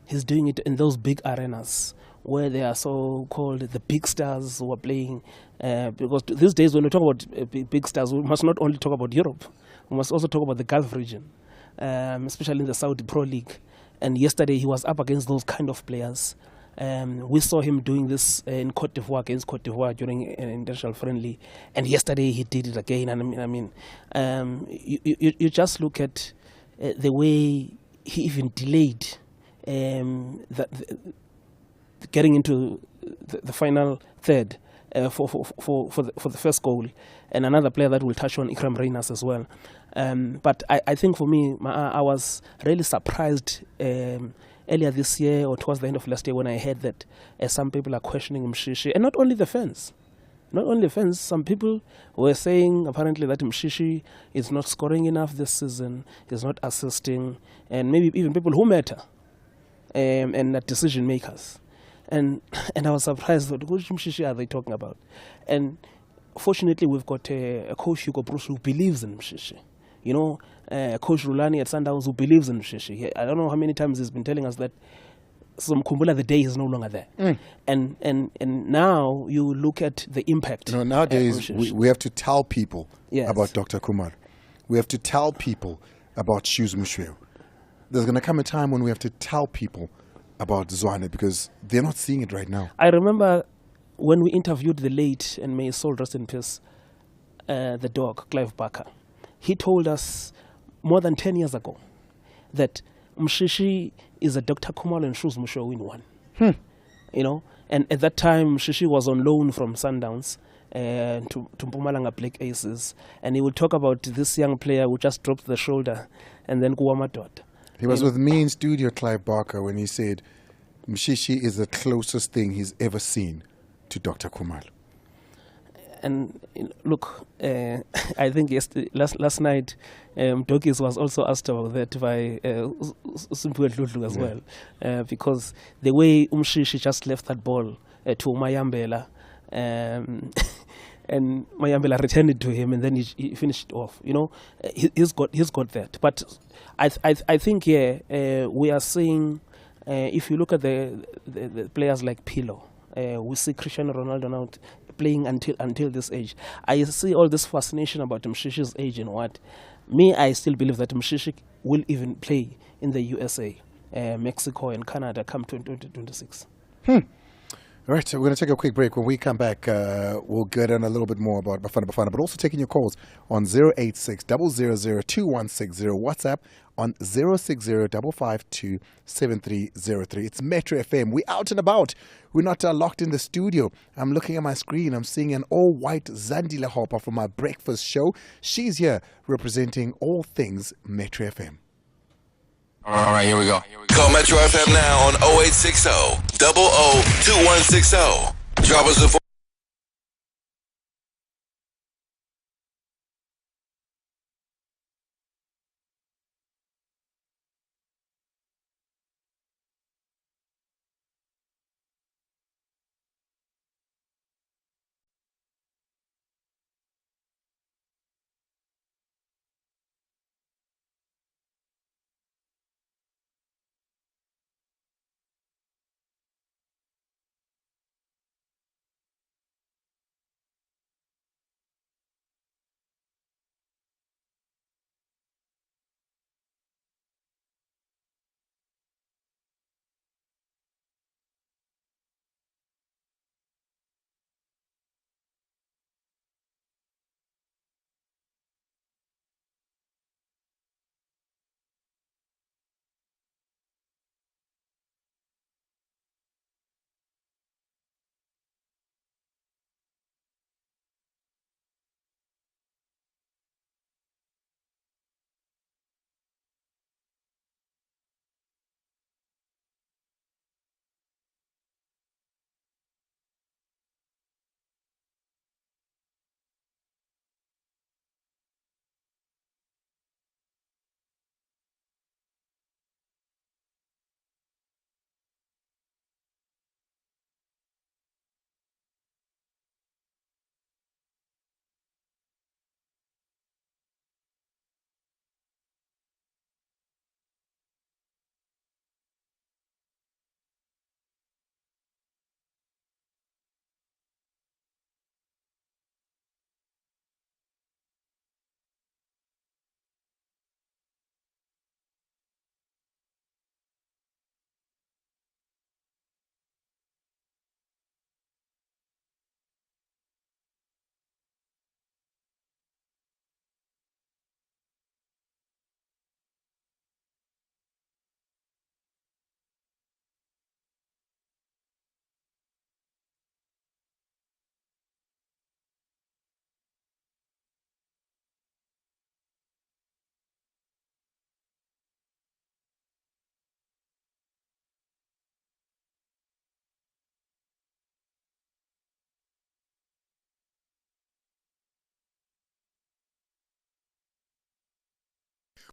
Speaker 10: He's doing it in those big arenas where they are so-called the big stars who are playing. Because these days when we talk about big stars, we must not only talk about Europe. We must also talk about the Gulf region, especially in the Saudi Pro League. And yesterday he was up against those kind of players. We saw him doing this in Cote d'Ivoire against Cote d'Ivoire during an international friendly. And yesterday he did it again. And you just look at the way he even delayed getting into the final third for the first goal, and another player that will touch on, Ikram Reynas, as well. But I think for me, I was really surprised earlier this year or towards the end of last year when I heard that some people are questioning Mshishi, and not only the fans. Some people were saying apparently that Mshishi is not scoring enough this season, is not assisting, and maybe even people who matter, and decision makers. And I was surprised that which Mshishi are they talking about? And fortunately, we've got a coach, Hugo Bruce, who believes in Mshishi. Coach Rulani at Sundowns, who believes in Mshishi. I don't know how many times he's been telling us that Mkumbula, the day is no longer there. And now you look at the impact.
Speaker 5: Nowadays we have to tell people about Dr. Kumar. We have to tell people about Shoes Mushweo. There's going to come a time when we have to tell people about Zwane because they're not seeing it right now.
Speaker 10: I remember when we interviewed the late, and may his soul rest in peace, the dog, Clive Barker. He told us more than 10 years ago that Mshishi is a Dr. Kumar and Shoes Mushweo in one. And at that time, Mshishi was on loan from Sundowns to Mpumalanga Black Aces, and he would talk about this young player who just dropped the shoulder and then Kuwamadot.
Speaker 5: He was with me in studio, Clive Barker, when he said Mshishi is the closest thing he's ever seen to Dr. Kumar.
Speaker 10: And look, I think last night, Dokis was also asked about that by Simpuel Lulu as well, because the way Mshishi just left that ball to Mayambela, and Mayambela returned it to him, and then he finished it off. He's got that. But I think we are seeing, if you look at the players like Pirlo, we see Cristiano Ronaldo now playing until this age. I see all this fascination about Mshishi's age and what. Me, I still believe that Mshishi will even play in the USA Mexico and Canada come 2026.
Speaker 5: All right, so we're going to take a quick break. When we come back, we'll get in a little bit more about Bafana, but also taking your calls on 086 000 2160, WhatsApp on 060 552 7303. It's Metro FM. We're out and about. We're not locked in the studio. I'm looking at my screen. I'm seeing an all-white Zandile Hopper from my breakfast show. She's here representing all things Metro FM.
Speaker 3: All right, here we go. Call Metro FM now on 0860 00 2160. Drop us a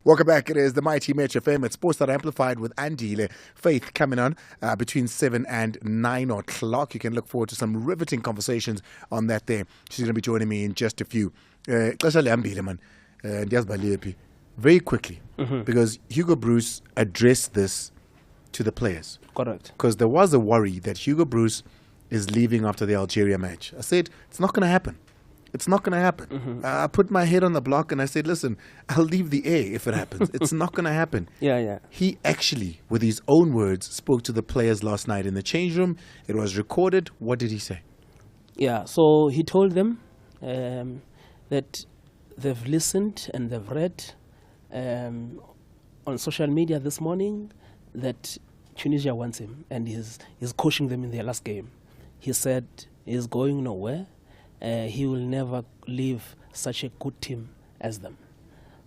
Speaker 5: Welcome back. It is the Mighty Metro FM. It's Sports that Amplified with Andile. Faith coming on between 7 and 9 o'clock. You can look forward to some riveting conversations on that there. She's going to be joining me in just a few. Very quickly, because Hugo Bruce addressed this to the players.
Speaker 10: Correct.
Speaker 5: Because there was a worry that Hugo Bruce is leaving after the Algeria match. I said, it's not going to happen. It's not going to happen. I put my head on the block and I said, listen, I'll leave the air if it happens. It's not going to happen.
Speaker 10: Yeah.
Speaker 5: He actually, with his own words, spoke to the players last night in the change room. It was recorded. What did he say?
Speaker 10: Yeah, so he told them that they've listened and they've read on social media this morning that Tunisia wants him and is coaching them in their last game. He said he's going nowhere. He will never leave such a good team as them.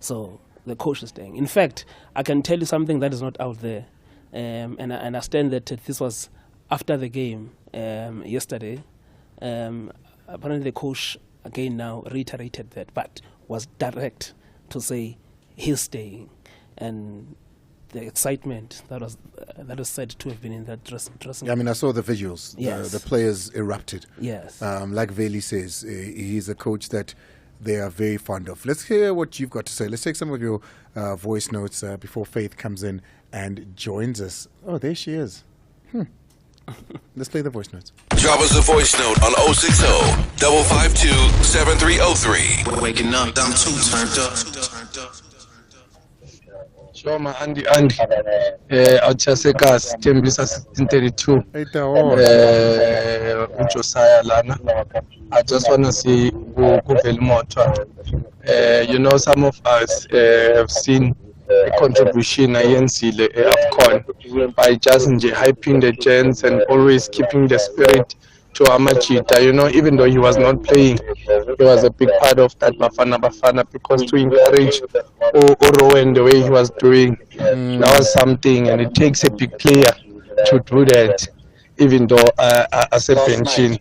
Speaker 10: So the coach is staying. In fact, I can tell you something that is not out there. And I understand that this was after the game yesterday. Apparently the coach again now reiterated that, but was direct to say he's staying. And the excitement that was said to have been in that dressing room.
Speaker 5: I mean, I saw the visuals.
Speaker 10: Yes.
Speaker 5: The players erupted.
Speaker 10: Yes.
Speaker 5: Like Veli says, he's a coach that they are very fond of. Let's hear what you've got to say. Let's take some of your voice notes before Faith comes in and joins us. Oh, there she is. Let's play the voice notes.
Speaker 3: Drop us a voice note on 060 552 7303.
Speaker 14: Waking up, I'm too turned up. Shoma Andy Achasekas Tembisa 32 Josiah Lana. I just wanna see Velmoto. You know, some of us have seen a contribution against the AFCON by just hyping the gents and always keeping the spirit to Amachita. You know, even though he was not playing, he was a big part of that Bafana because to encourage Oro and the way he was doing, that was something, and it takes a big player to do that, even though as a pension.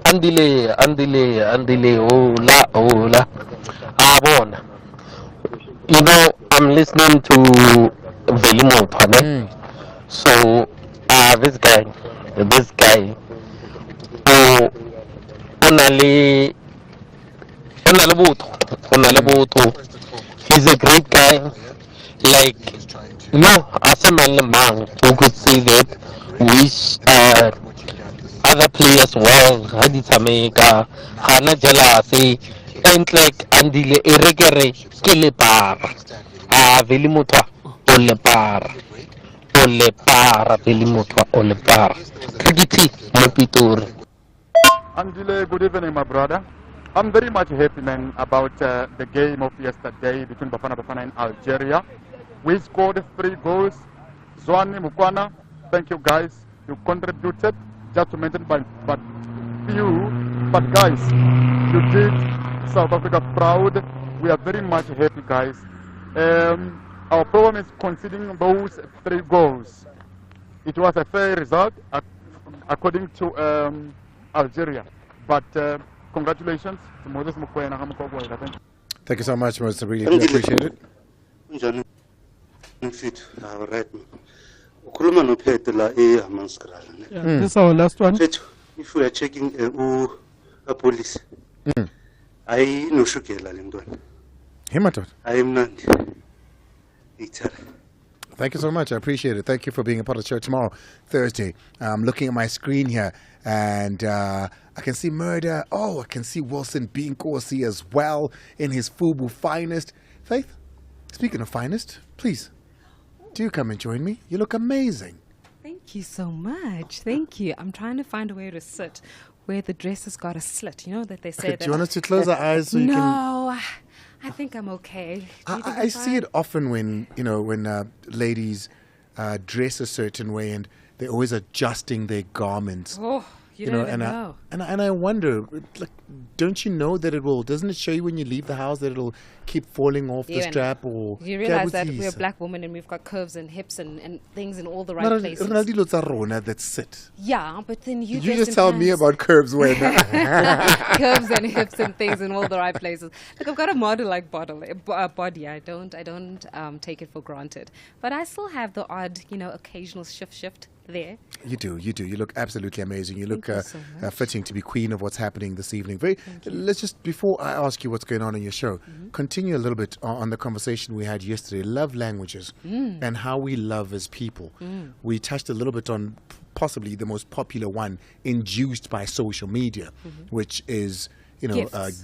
Speaker 15: Andile, hola. Abon. You know, I'm listening to Velimo. So, this guy, onale he's a great guy. Like, you know, as a man who could say that, wish other players well, Hadisameka, Hana Jalasi, and like Andile Eregere, Kilepar, Velimutwa, Olepar, Velimutwa, Olepar, Kagiti, Mopitur.
Speaker 16: Andile, good evening, my brother. I'm very much happy, man, about the game of yesterday between Bafana and Algeria. We scored 3 goals. Zwane Mukwana, thank you guys. You contributed, just to mention but few. But guys, you did South Africa proud. We are very much happy, guys. Our problem is conceding those 3 goals. It was a fair result according to Algeria. But congratulations to Moses Mukwena.
Speaker 5: Thank you so much, Moses. I really do appreciate it.
Speaker 4: This is our last one.
Speaker 17: If we are checking a police, I no shukela lemdwana.
Speaker 5: Himatot.
Speaker 17: I am not.
Speaker 5: Thank you so much. I appreciate it. Thank you for being a part of the show tomorrow, Thursday. I'm looking at my screen here, and I can see Murder. Oh, I can see Wilson being Corsi as well in his FUBU finest. Faith, speaking of finest, please, do come and join me. You look amazing.
Speaker 18: Thank you so much. Thank you. I'm trying to find a way to sit where the dress has got a slit. You know that they say that.
Speaker 5: Do you want us to close our eyes so you can...
Speaker 18: No, I think I'm okay.
Speaker 5: I see it often when, when ladies dress a certain way and they're always adjusting their garments.
Speaker 18: Oh, you don't even know.
Speaker 5: And I wonder, like, don't you know that doesn't it show you when you leave the house that it'll keep falling off the strap? Or
Speaker 18: you realize that we're a black woman and we've got curves and hips and things in all the right places.
Speaker 5: That's it.
Speaker 18: Yeah, but then you
Speaker 5: just tell me about curves when
Speaker 18: curves and hips and things in all the right places. Look, I've got a model-like body. I don't take it for granted, but I still have the odd, occasional shift there.
Speaker 5: You do. You look absolutely amazing. You look
Speaker 18: so
Speaker 5: fitting to be queen of what's happening this evening. Let's just, before I ask you what's going on in your show, continue a little bit on the conversation we had yesterday, love languages and how we love as people. We touched a little bit on possibly the most popular one induced by social media, which is,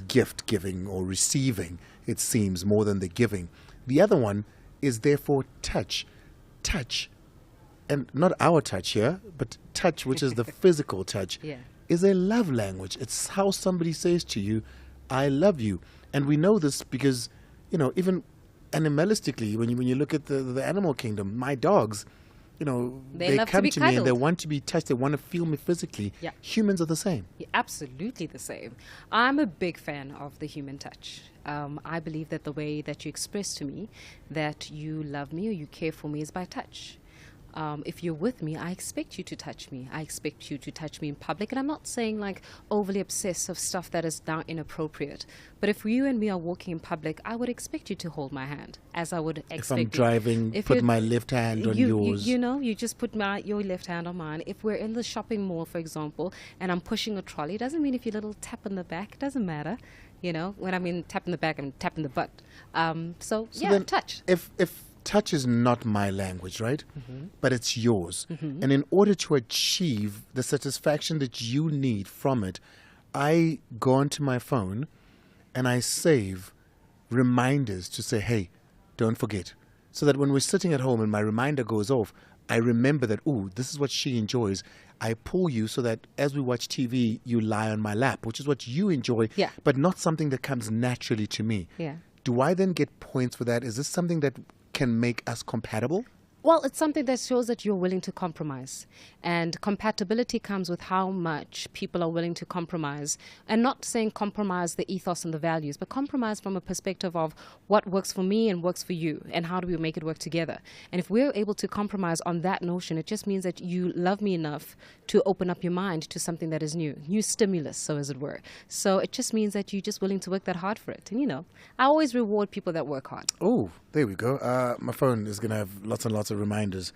Speaker 5: gift giving or receiving, it seems, more than the giving. The other one is therefore touch. And not our touch here, but touch, which is the physical touch, is a love language. It's how somebody says to you, I love you. And we know this because, even animalistically, when you look at the animal kingdom, my dogs, they come to me and they want to be touched. They want to feel me physically.
Speaker 18: Yeah.
Speaker 5: Humans are the same.
Speaker 18: Yeah, absolutely the same. I'm a big fan of the human touch. I believe that the way that you express to me that you love me or you care for me is by touch. If you're with me, I expect you to touch me. I expect you to touch me in public. And I'm not saying like overly obsessive stuff that is now inappropriate. But if you and me are walking in public, I would expect you to hold my hand, as I would expect.
Speaker 5: If I'm driving, put my left hand on yours.
Speaker 18: You just put your left hand on mine. If we're in the shopping mall, for example, and I'm pushing a trolley, it doesn't mean if you little tap in the back, it doesn't matter. When I mean tap in the back, I'm tapping the butt. So yeah, touch.
Speaker 5: If touch is not my language, right? But it's yours. And in order to achieve the satisfaction that you need from it, I go onto my phone and I save reminders to say, hey, don't forget. So that when we're sitting at home and my reminder goes off, I remember that, ooh, this is what she enjoys. I pull you so that as we watch TV, you lie on my lap, which is what you enjoy, but not something that comes naturally to me.
Speaker 18: Yeah.
Speaker 5: Do I then get points for that? Is this something that can make us compatible?
Speaker 18: Well, it's something that shows that you're willing to compromise. And compatibility comes with how much people are willing to compromise. And not saying compromise the ethos and the values, but compromise from a perspective of what works for me and works for you, and how do we make it work together. And if we're able to compromise on that notion, it just means that you love me enough to open up your mind to something that is new stimulus, so as it were. So it just means that you're just willing to work that hard for it. And, you know, I always reward people that work hard.
Speaker 5: Oh, there we go. My phone is going to have lots and lots of reminders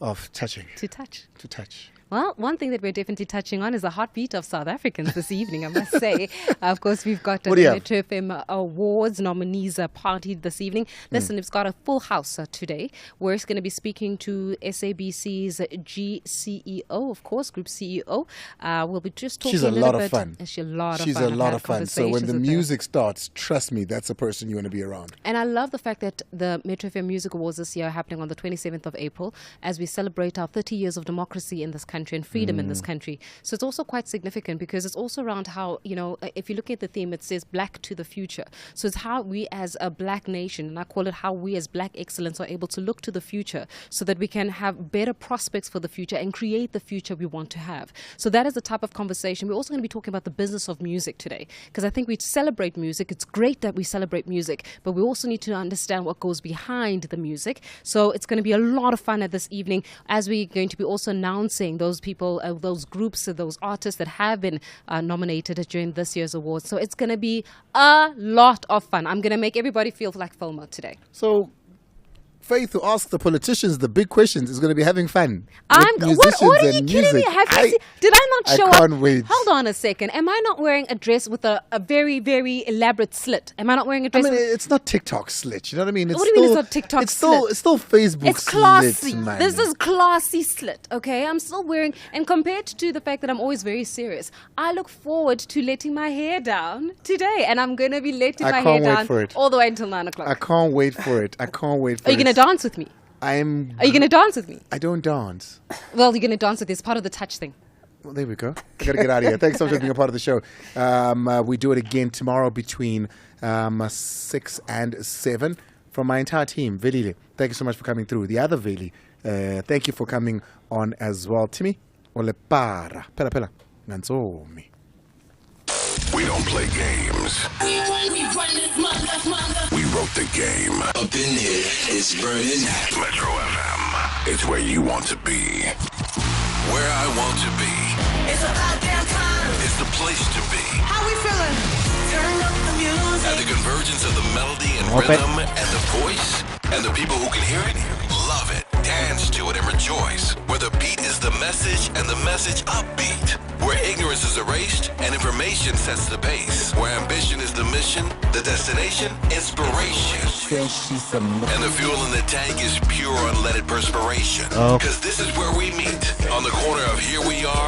Speaker 5: of touching.
Speaker 18: To touch.
Speaker 5: To touch.
Speaker 18: Well, one thing that we're definitely touching on is the heartbeat of South Africans this evening, I must say. Of course, we've got the Metro FM Awards nominees party this evening. Listen, it's got a full house today. We're going to be speaking to SABC's GCEO, of course, Group CEO. We'll be just talking
Speaker 5: She's a lot of fun.
Speaker 18: She's a lot of fun.
Speaker 5: She's a lot of fun. So when the music starts, trust me, that's a person you want to be around.
Speaker 18: And I love the fact that the Metro FM Music Awards this year are happening on the 27th of April as we celebrate our 30 years of democracy in this country and freedom in this country. So it's also quite significant because it's also around how, you know, if you look at the theme, it says Black to the Future. So it's how we as a Black nation, and I call it how we as Black excellence are able to look to the future so that we can have better prospects for the future and create the future we want to have. So that is the type of conversation. We're also going to be talking about the business of music today, because I think we celebrate music. It's great that we celebrate music, but we also need to understand what goes behind the music. So it's going to be a lot of fun at this evening as we're going to be also announcing those people, those groups, those artists that have been nominated during this year's awards. So it's going to be a lot of fun. I'm going to make everybody feel like FOMO today.
Speaker 5: So Faith, who asks the politicians the big questions, is going to be having fun.
Speaker 18: What are you kidding me? Did I not show up?
Speaker 5: I can't wait.
Speaker 18: Hold on a second. Am I not wearing a dress with a very, very elaborate slit? Am I not wearing a dress?
Speaker 5: I mean, it's not TikTok slit. You know what I mean?
Speaker 18: What do you mean it's not TikTok slit?
Speaker 5: It's still Facebook
Speaker 18: It's classy.
Speaker 5: slit, man.
Speaker 18: This is classy slit, okay? I'm still wearing, and compared to the fact that I'm always very serious, I look forward to letting my hair down today, and I'm going to be letting my hair down all the way until 9 o'clock.
Speaker 5: I can't wait for it. I can't wait for it.
Speaker 18: Are you going to dance with me? Are you going to dance with me?
Speaker 5: I don't dance.
Speaker 18: Well, you're going to dance with this. Part of the touch thing.
Speaker 5: Well, there we go. I got to get out of here. Thanks so much for being a part of the show. We do it again tomorrow between 6 and 7. From my entire team, Velile, thank you so much for coming through. The other Veli, thank you for coming on as well. Timmy, Olepara, Pela, Nanzomi.
Speaker 3: We don't play games. We wrote the game. Up in here, it's burning. Metro FM. It's where you want to be. Where I want to be. It's about damn time. It's the place to be.
Speaker 19: How we feeling? Turn up the music.
Speaker 3: At the convergence of the melody and rhythm and the voice and the people who can hear it, love it, dance to it, and rejoice. Where the beat is the message and the message upbeat. Where ignorance is erased and information sets the pace. Where ambition is the mission, the destination, inspiration. And the fuel in the tank is pure unleaded perspiration. Because this is where we meet. On the corner of Here We